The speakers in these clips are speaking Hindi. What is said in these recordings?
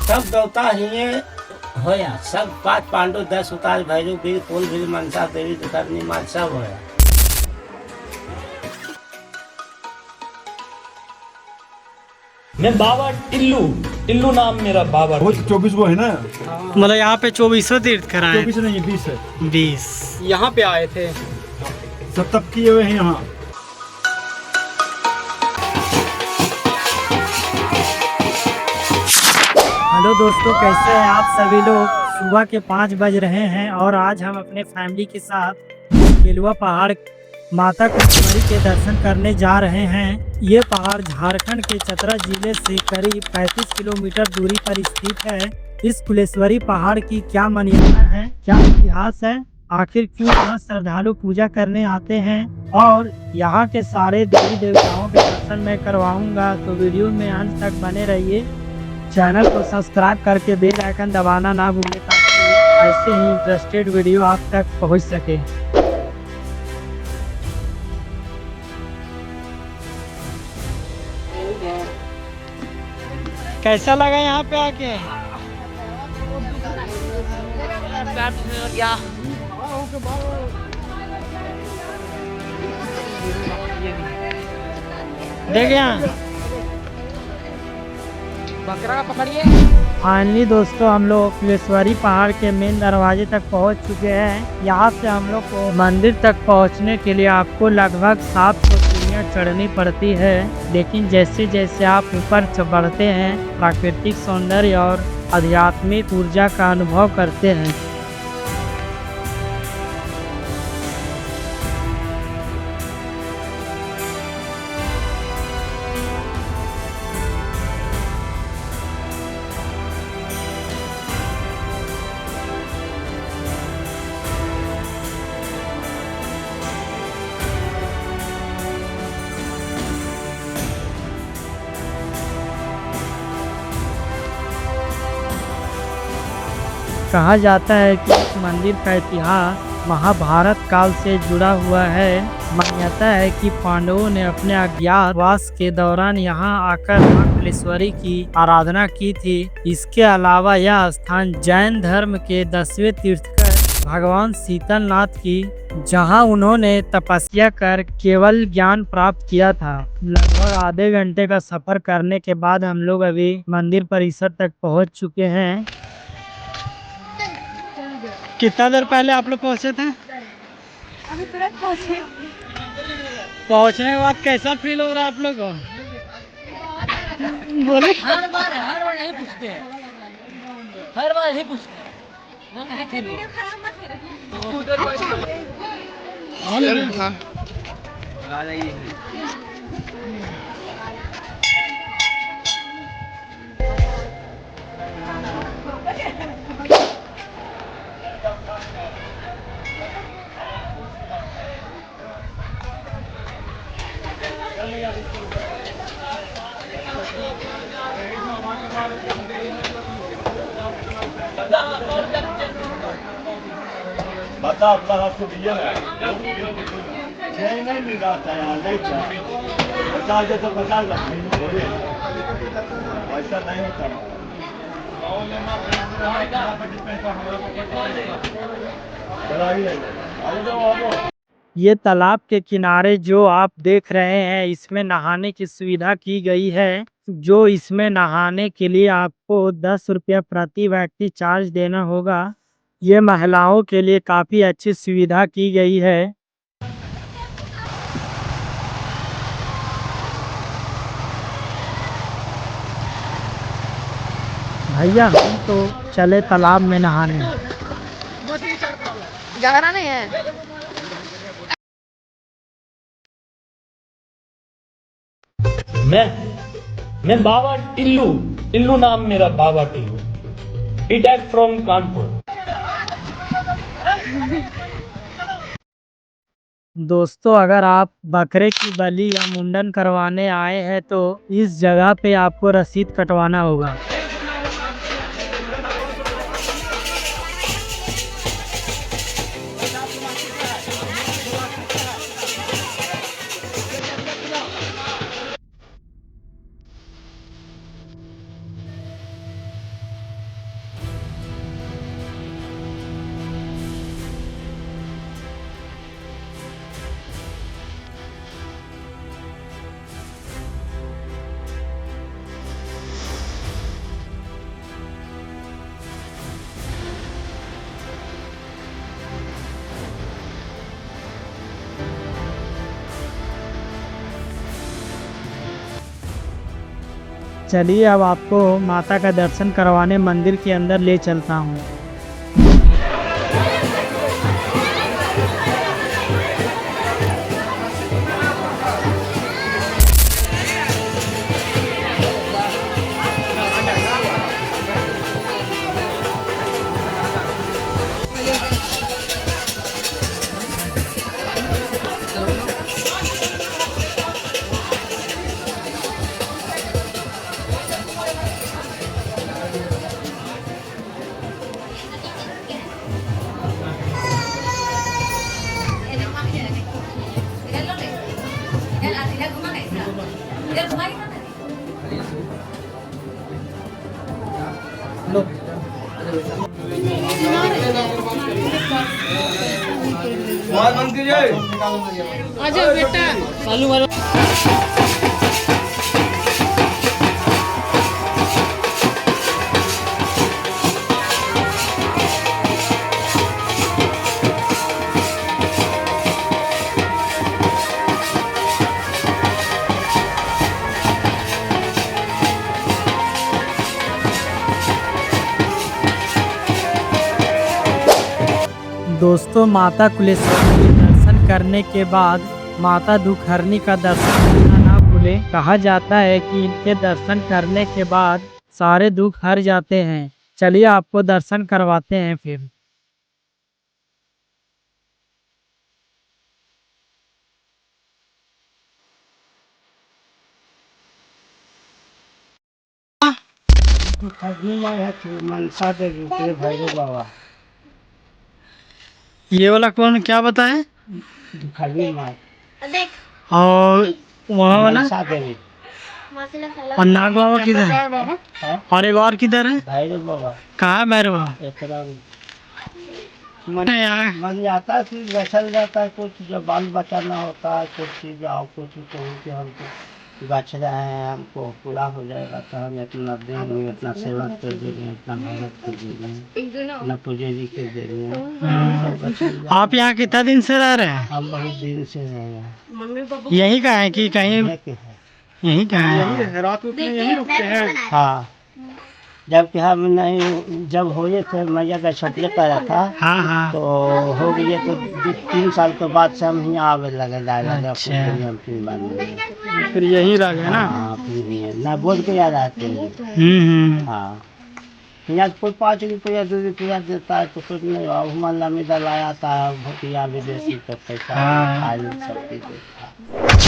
सब देवता ही होया, सब 5 पांडु 10 उतार भैरव वीर कुल भी मनसा देवी करनी मात सब होया। मैं बाबा टिल्लू, टिल्लू नाम मेरा बाबा। वो 24 वो है ना, मतलब यहाँ पे 24 तीर्थ कराए। 24 नहीं 20 है। 20 यहाँ पे आए थे। सब तब किए हुए हैं यहाँ। हेलो दोस्तों, कैसे हैं आप सभी लोग। सुबह के 5 बज रहे हैं और आज हम अपने फैमिली के साथ केलुआ पहाड़ माता कुंजवरी के दर्शन करने जा रहे हैं। ये पहाड़ झारखंड के चतरा जिले से करीब 35 किलोमीटर दूरी पर स्थित है। इस कुलेश्वरी पहाड़ की क्या मान्यता है, क्या इतिहास है, आखिर क्यों यहाँ श्रद्धालु पूजा करने आते हैं और यहाँ के सारे देवी देवताओं के दर्शन मैं करवाऊंगा। तो वीडियो में अंत तक बने रहिए। चैनल को सब्सक्राइब करके बेल आइकन दबाना ना भूलें ताकि ऐसे ही इंटरेस्टेड वीडियो आप तक पहुंच सके। कैसा लगा यहाँ पे आके? देख यहाँ बकरा पकड़िए। फाइनली दोस्तों, हम लोग कुलेश्वरी पहाड़ के मेन दरवाजे तक पहुंच चुके हैं। यहाँ से हम लोग को मंदिर तक पहुंचने के लिए आपको लगभग 700 सीढ़ियाँ चढ़नी पड़ती है। लेकिन जैसे जैसे आप ऊपर बढ़ते हैं, प्राकृतिक सौंदर्य और आध्यात्मिक ऊर्जा का अनुभव करते हैं। कहा जाता है कि इस मंदिर का इतिहास महाभारत काल से जुड़ा हुआ है। मान्यता है कि पांडवों ने अपने अज्ञातवास के दौरान यहाँ आकर मां कुलेश्वरी की आराधना की थी। इसके अलावा यह स्थान जैन धर्म के 10वें तीर्थंकर भगवान शीतलनाथ की, जहाँ उन्होंने तपस्या कर केवल ज्ञान प्राप्त किया था। लगभग आधे घंटे का सफर करने के बाद हम लोग अभी मंदिर परिसर तक पहुँच चुके हैं। कितना देर पहले आप लोग पहुँचे थे? अभी तुरंत पहुँचे। पहुँचने के बाद कैसा फील हो रहा है आप लोग को? बोले हर बार यही पूछते हैं, हर बार यही पूछते हैं। बता अपना आपको दिया नहीं मिल रहा था यहाँ, नहीं था 50 जैसा 50 लाख ऐसा नहीं होता। ये तालाब के किनारे जो आप देख रहे हैं, इसमें नहाने की सुविधा की गई है। जो इसमें नहाने के लिए आपको 10 रुपया प्रति व्यक्ति चार्ज देना होगा। ये महिलाओं के लिए काफ़ी अच्छी सुविधा की गई है। भैया हम तो चले तालाब में नहाने। गहरा नहीं है। मैं बाबा टिल्लू, टिल्लू नाम मेरा बाबा टिल्लू। Direct from Kanpur. दोस्तों, अगर आप बकरे की बलि या मुंडन करवाने आए हैं तो इस जगह पे आपको रसीद कटवाना होगा। चलिए अब आपको माता का दर्शन करवाने मंदिर के अंदर ले चलता हूँ। आजा बेटा। दोस्तों, माता कुलेश्वरी के दर्शन करने के बाद माता दुखहरनी का दर्शन करना ना भूलें। कहा जाता है कि इनके दर्शन करने के बाद सारे दुख हर जाते हैं। चलिए आपको दर्शन करवाते हैं फिर। मनसा देवी के भैरव बाबा। ये वाला कौन, क्या बताएं? दुखहरनी माँ देख और वहाँ वाला मनसा देवी। और नाग बाबा किधर है? और एक और किधर है? भैरव बाबा कहाँ है भैरव बाबा? मन जाता है फिर बैठल जाता है। कुछ जब बाल बच्चा ना होता है, कुछ चीज आओ कुछ कहूँ कि हमको बच रहे हैं, हमको पूरा हो जाएगा तो हम इतना देंगे, इतना सेवा कर देंगे, इतना मेहनत कर देंगे, इतना पुजेरी कर देंगे। आप यहाँ कितना दिन से रह रहे हैं? हम बहुत दिन से रह रहे हैं। यहीं का है कि कहीं? यहीं का है। रात में यहीं रुकते हैं। हाँ, जबकि हम नहीं, जब हो गए थे मैया का छठिया करा था। हाँ हाँ। तो हो गए तो 3 साल के बाद से हम यहाँ आवे लगे लगा। फिर यहीं रह गए ना? हाँ, फिर ना बोल के याद आते हैं। हाँ, यहाँ कोई 5 रुपया 2 रुपया देता है तो कुछ नहीं, हुआ में दलाया था भुतिया विदेशी का पैसा खाली सब चीज देता है।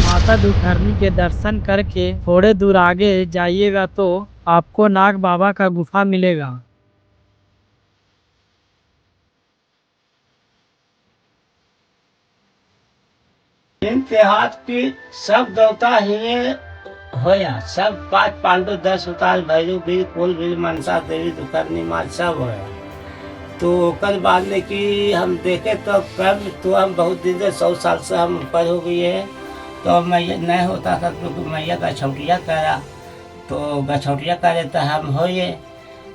माता दुखहरनी के दर्शन करके थोड़े दूर आगे जाइएगा तो आपको नाग बाबा का गुफा मिलेगा। इनके हाथ की सब देवता ही होया, सब 5 पांडु 10 उतार भैरव बीर कुल बीर मनसा देवी दुखहरनी माँ सब होया। तो ओकर बाद में कि हम देखे तो कब तो हम बहुत दिन से 100 साल से हम ऊपर हो गई है। तो मैया नहीं होता था तो मैया का छौटिया करा, तो गछौटिया करे तो हम होइए।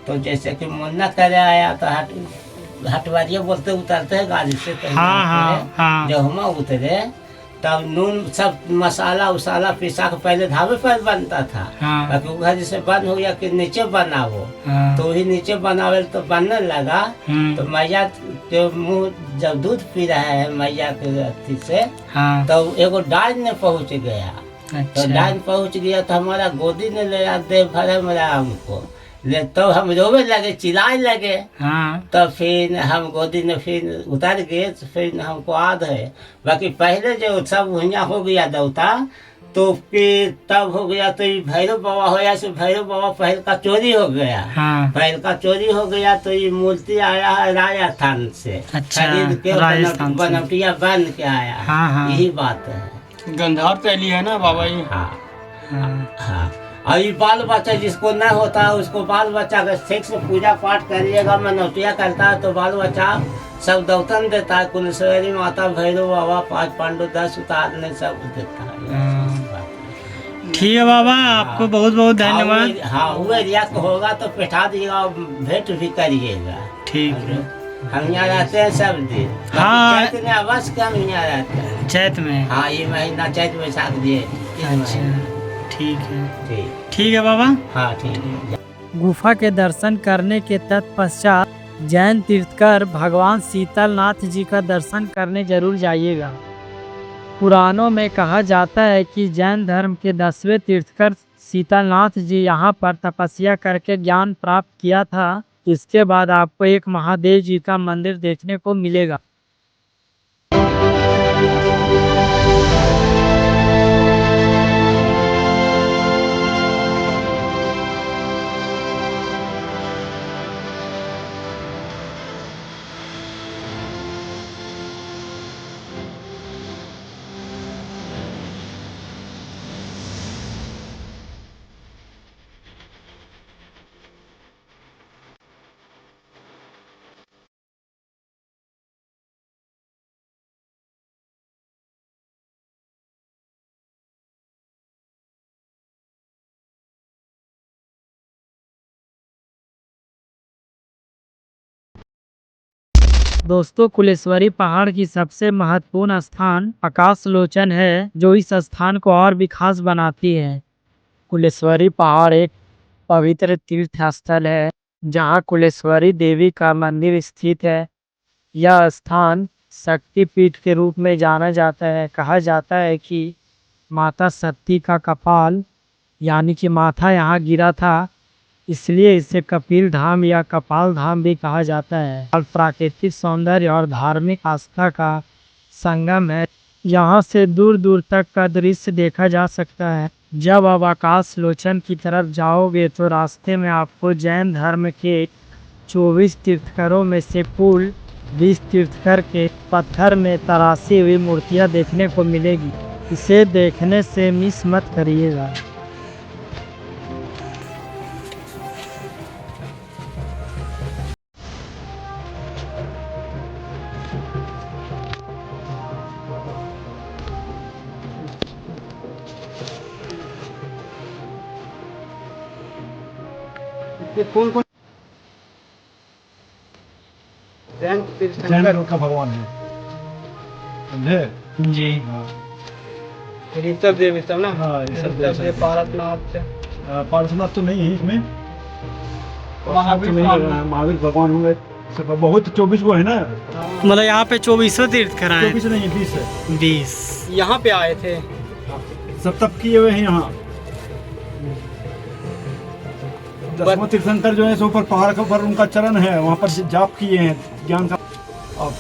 तो जैसे कि मुन्ना करे आया तो हटवारिया बोलते उतरते हैं गाड़ी से। जब हम उतरे तब नून सब मसाला उसाला पिसा के पहले ढाबे पर बनता था। बाकी घर जैसे बंद हो गया कि नीचे बनाओ, तो वही नीचे बनावे तो बनने लगा। तो मैया के मुँह जब दूध पी रहा है मैया के अथी से, तो एगो डाल में पहुँच गया। तो डाल पहुँच गया तो हमारा गोदी ने ले दे भरे मेरा हमको ले, तो हम रोवे लगे, चिल्लाए लगे। तो फिर हम गोदी ने फिर उतर गए, तो फिर हमको याद है। बाकी पहले जो सब यहाँ हो गया देवता, तो फिर तब हो गया तो ये भैरव बाबा होया से भैरव बाबा पहल का चोरी हो गया। पहल का चोरी हो गया तो ये मूर्ति आया है राजस्थान से। खरीद के बनौटिया बन के आया। यही बात है। गंधार पहली है ना बाबा ये? हाँ। और ये बाल बच्चा जिसको न होता है उसको बाल बच्चा का ठीक से पूजा पाठ करिएगा, मनौटिया करता है तो बाल बच्चा सब दौतन देता है। कुलेश्वरी माता भैरव बाबा 5 पांडु 10 उतारने सब देता है। ठीक है बाबा, आपको बहुत बहुत धन्यवाद। हाँ, हुए रियाक होगा तो बैठा दीजिएगा, भेंट भी करिएगा। ठीक है। हम यहाँ रहते हैं सब दिन। हाँ, चैत में अवश्य हम यहाँ रहते हैं। चैत में? हाँ, ये महीना चैत बैसाख दिए। ठीक है, ठीक। ठीक है बाबा। हाँ ठीक है। गुफा के दर्शन करने के तत्पश्चात जैन तीर्थकर भगवान शीतलनाथ जी का दर्शन करने जरूर जाइएगा। पुराणों में कहा जाता है कि जैन धर्म के 10वें तीर्थकर शीतलनाथ जी यहाँ पर तपस्या करके ज्ञान प्राप्त किया था। इसके बाद आपको एक महादेव जी का मंदिर देखने को मिलेगा। दोस्तों, कुलेश्वरी पहाड़ की सबसे महत्वपूर्ण स्थान आकाश लोचन है, जो इस स्थान को और भी खास बनाती है। कुलेश्वरी पहाड़ एक पवित्र तीर्थ स्थल है, जहाँ कुलेश्वरी देवी का मंदिर स्थित है। यह स्थान शक्तिपीठ के रूप में जाना जाता है। कहा जाता है कि माता सती का कपाल यानी कि माथा यहाँ गिरा था, इसलिए इसे कपिल धाम या कपाल धाम भी कहा जाता है। और प्राकृतिक सौंदर्य और धार्मिक आस्था का संगम है। यहाँ से दूर दूर तक का दृश्य देखा जा सकता है। जब आप आकाश लोचन की तरफ जाओगे तो रास्ते में आपको जैन धर्म के 24 तीर्थकरों में से कुल 20 तीर्थकर के पत्थर में तराशी हुई मूर्तियाँ देखने को मिलेगी। इसे देखने से मिस मत करिएगा। कौन कौन जैन तीर्थंकर का भगवान है, समझे जी। हाँ ऋषभ देव सब ना। हाँ, ऋषभ देव। ऋषभ देव, पारसनाथ। पार्श्वनाथ तो नहीं है इसमें, महावीर तो नहीं है, महावीर भगवान होंगे सब। बहुत 24 वो है ना, मतलब यहाँ पे 24 तीर्थ कराए 24 नहीं 20 है। 20। यहाँ पे आए थे। सब तप किए हुए हैं यहाँ। 10वां तीर्थंकर जो है सो ऊपर पहाड़ के ऊपर उनका चरण है, वहाँ पर जाप किए हैं ज्ञान का, और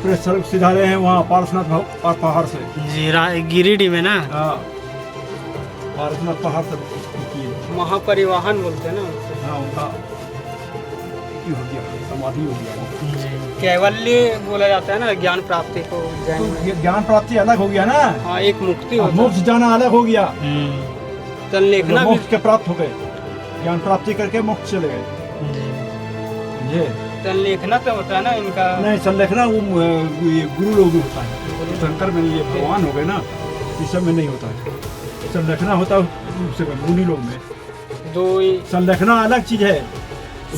पूरे सड़क सिधारे हैं वहाँ पार्श्वनाथ पहाड़ से। जी, गिरिडीह में ना। हाँ, पार्श्वनाथ पहाड़ से किए। महापरिवाहन बोलते हैं ना उसे। हाँ, उनका ये हो गया, समाधि हो गया। कैवल्य बोला जाता है ना ज्ञान प्राप्ति को जैन तो में। ये ज्ञान प्राप्ति अलग हो गया ना, हाँ, एक मुक्ति होता है। मोक्ष जाना अलग हो गया। तन्लेखना भी। मोक्ष के प्राप्त हो गए, ज्ञान प्राप्ति करके मोक्ष चले गए। ये तन्लेखना तो होता है ना इनका। नहीं, संलेखना वो ये गुरु लोग में होता है। शंकर में ये भगवान हो गए ना, इस सब में नहीं होता है। संलेखना होता है मुनि लोग में। दो ही संलेखना अलग चीज है।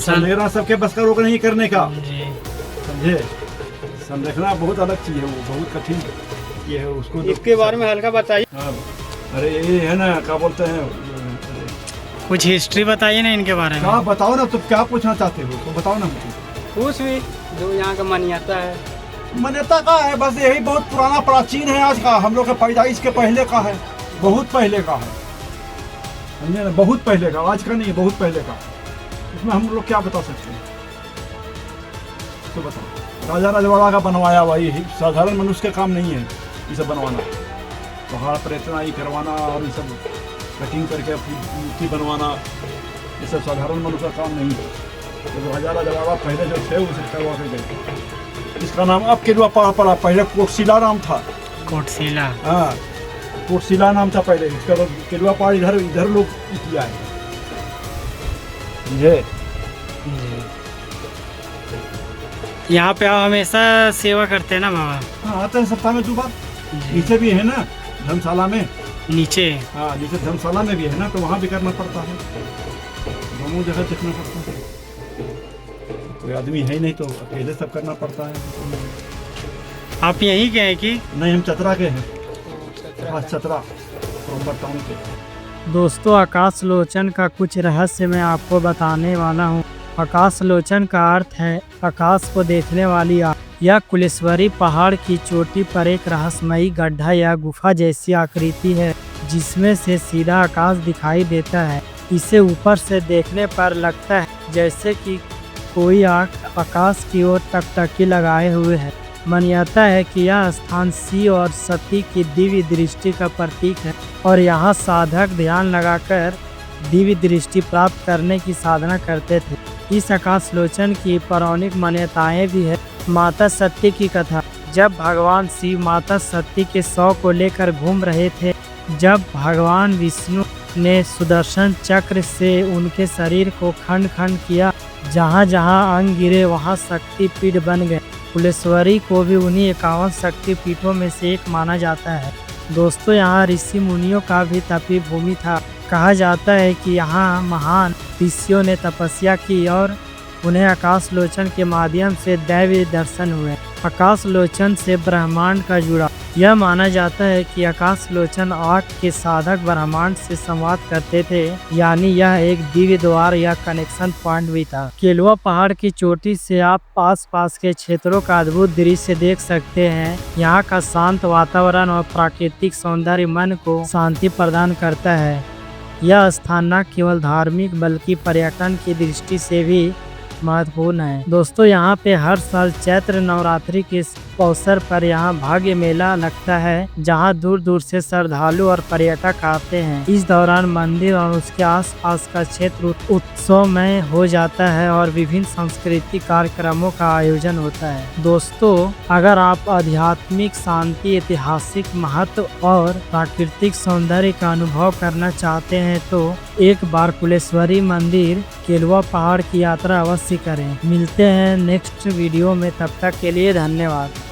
संलेखना सबके बस का रोक नहीं करने का, समझे। संलेखना बहुत अलग चीज है, वो बहुत कठिन ये है। उसको इसके बारे में हल्का बताइए। हाँ, अरे ये है ना, क्या बोलते हैं, कुछ हिस्ट्री बताइए ना इनके बारे में। क्या बताओ ना, तुम क्या पूछना चाहते हो तो बताओ ना मुझे। कुछ भी जो यहाँ का मान्यता है। मान्यता का है बस यही, बहुत पुराना प्राचीन है। आज का हम लोग के पैदाइश के पहले का है, बहुत पहले का है, समझे ना, बहुत पहले का, आज का नहीं, बहुत पहले का। इसमें हम लोग क्या बता सकते हैं, तो बताओ। राजा रजवाड़ा का बनवाया हुआ, ये साधारण मनुष्य का काम नहीं है ये सब बनवाना। पहाड़ पर इतना ही करवाना और ये सब कटिंग करके अपनी मूर्ति बनवाना, ये सब साधारण मनुष्य का काम नहीं है। तो राजा रजवाड़ा पहले जो थे उसे करवा के गए। इसका नाम अब किलवा पड़ा, पहले कोटशिला नाम था। कोटशिला। हाँ, कोटशिला नाम था पहले, इसका तो किलवा पहाड़ इधर लोग किया है, समझे। यहाँ पे आप हमेशा सेवा करते हैं ना बाबा? हाँ, आते हैं सप्ताह में 2 बार। नीचे भी है ना धर्मशाला में। नीचे? हाँ, नीचे धर्मशाला में भी है ना, तो वहाँ भी करना पड़ता है, दोनों जगह देखना पड़ता है। कोई आदमी है नहीं तो अकेले सब करना पड़ता है। आप यहीं के हैं कि? नहीं, हम चतरा के हैं। हाँ, चतरा टाउन के। दोस्तों आकाश लोचन का कुछ रहस्य मैं आपको बताने वाला हूँ। आकाश लोचन का अर्थ है आकाश को देखने वाली आँख। यह कुलेश्वरी पहाड़ की चोटी पर एक रहस्यमयी गड्ढा या गुफा जैसी आकृति है जिसमें से सीधा आकाश दिखाई देता है। इसे ऊपर से देखने पर लगता है जैसे कि कोई आँख आकाश की ओर टकटकी लगाए हुए है। मान्यता है कि यह स्थान शिव और सती की दिव्य दृष्टि का प्रतीक है और यहाँ साधक ध्यान लगाकर दिव्य दृष्टि प्राप्त करने की साधना करते थे। इस आकाश लोचन की पौराणिक मान्यताएं भी है। माता सती की कथा। जब भगवान शिव माता सती के शव को लेकर घूम रहे थे, जब भगवान विष्णु ने सुदर्शन चक्र से उनके शरीर को खंड खंड किया, जहाँ जहाँ अंग गिरे वहाँ शक्ति पीठ बन गए। कुलेश्वरी को भी उन्हीं 51 शक्ति पीठों में से एक माना जाता है। दोस्तों यहाँ ऋषि मुनियों का भी तपी भूमि था। कहा जाता है कि यहाँ महान ऋषियों ने तपस्या की और उन्हें आकाश लोचन के माध्यम से दैवीय दर्शन हुए। आकाश लोचन से ब्रह्मांड का जुड़ा। यह माना जाता है कि आकाश लोचन आँख के साधक ब्रह्मांड से संवाद करते थे, यानी यह एक दिव्य द्वार या कनेक्शन पॉइंट भी था। केलवा पहाड़ की चोटी से आप पास के क्षेत्रों का अद्भुत दृश्य देख सकते हैं। यहाँ का शांत वातावरण और प्राकृतिक सौंदर्य मन को शांति प्रदान करता है। यह स्थान न केवल धार्मिक बल्कि पर्यटन की दृष्टि से भी महत्वपूर्ण है। दोस्तों यहाँ पे हर साल चैत्र नवरात्रि के अवसर पर यहाँ भाग्य मेला लगता है, जहाँ दूर दूर से श्रद्धालु और पर्यटक आते हैं। इस दौरान मंदिर और उसके आसपास का क्षेत्र उत्सवमय हो जाता है और विभिन्न सांस्कृतिक कार्यक्रमों का आयोजन होता है। दोस्तों अगर आप आध्यात्मिक शांति, ऐतिहासिक महत्व और प्राकृतिक सौंदर्य का अनुभव करना चाहते हैं तो एक बार कुलेश्वरी मंदिर केलवा पहाड़ की यात्रा अवश्य करें। मिलते हैं नेक्स्ट वीडियो में, तब तक के लिए धन्यवाद।